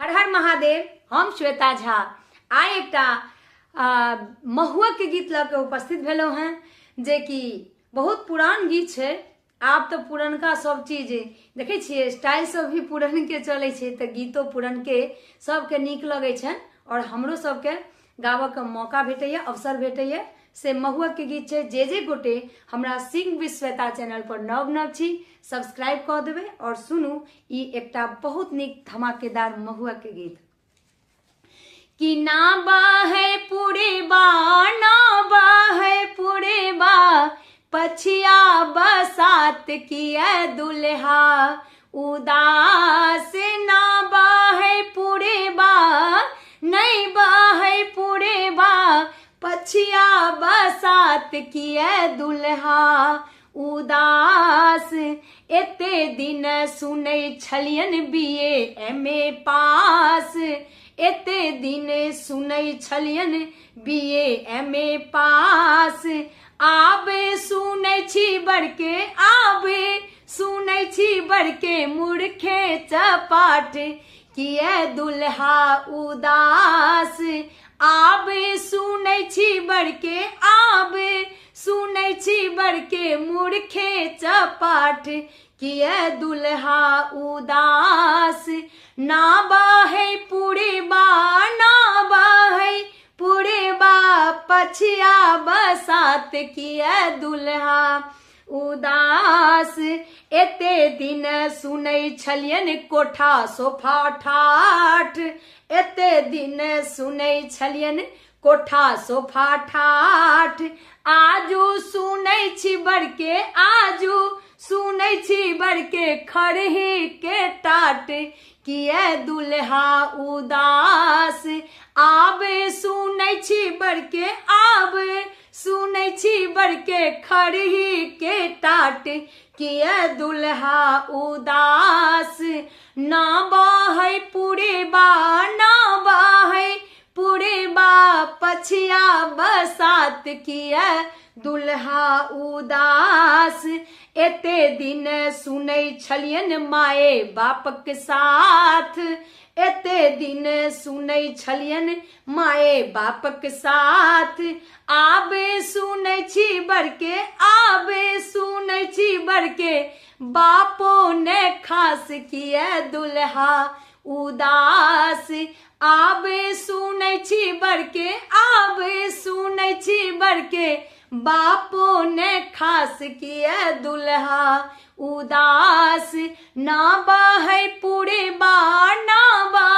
हर हर महादेव। हम श्वेता झा आइ एकटा महुआ के गीत लऽ के उपस्थित भेलहुँ हैं, जे कि बहुत पुरान गीत छै। आब तो पुरनका सब चीज देखे छियै, स्टाइल सब भी पुरन के चले छै, तो गीतो पुरन के सबके नीक लगे छै और हमरो सबके गावऽ के मौका भेटैया, अवसर भेटैया। से महुआ के गीत छै। जे गोटे हमरा सिंह विथ श्वेता चैनल पर नव छी, सब्सक्राइब कऽ देबै और सुनू ई एकटा बहुत नीक धमाकेदार महुआ के गीत। कि ना बाहे पूरे बा, ना बाहे पूरे बा, पछिया बसात किया दुल्हा उदास। ना बाहे पूरे बा, नहीं बाहे पूरे बा, पछिया बसात किया दुल्हा उदास। एते दिन सुनै छलियन बीए एमए पास, एते दिन सुनै छलियन बीए एमए पास। आबे सुनै छी बड़के, आबे सुनै छी बड़के, मूर्खे चपाट किया दुल्हा उदास। आबे सुनै छी बड़के, आबे सुनै छी बड़के, मूर्खे चपाट किया दुल्हा उदास। ना बाहे पूरे बा, ना बाहे पूरे बा, पछिया बसात किया दुल्हा उदास। एते दिन सुनै छलियन कोठा सोफा ठाठ, एते दिन सुनै छलियन कोठा सोफा ठाठ। आजू सुनै छी बड़के, आजू सुनै छी बड़के, खरही के टाट किया दुल्हा उदास। आबे सुनै छी बड़के, आबे सुनै छी बड़के, खरही के टाट किया दुल्हा उदास। ना बाहे पूरे बा, ना बाहे पूरे बा, पछिया बसात किया दुल्हा उदास। एते दिन सुनै छलियन माए बापक साथ, एते दिन सुनै छलियन माए बापक साथ। आबे सुनै छी बड़के, आबे सुनै छी बड़के, बापो ने खास किया दुल्हा उदास। आबे सुनै छी बड़के, आबे सुनै छी बड़के, बापो ने खास किया दुल्हा उदास। ना बाहे पूरे बा, ना बा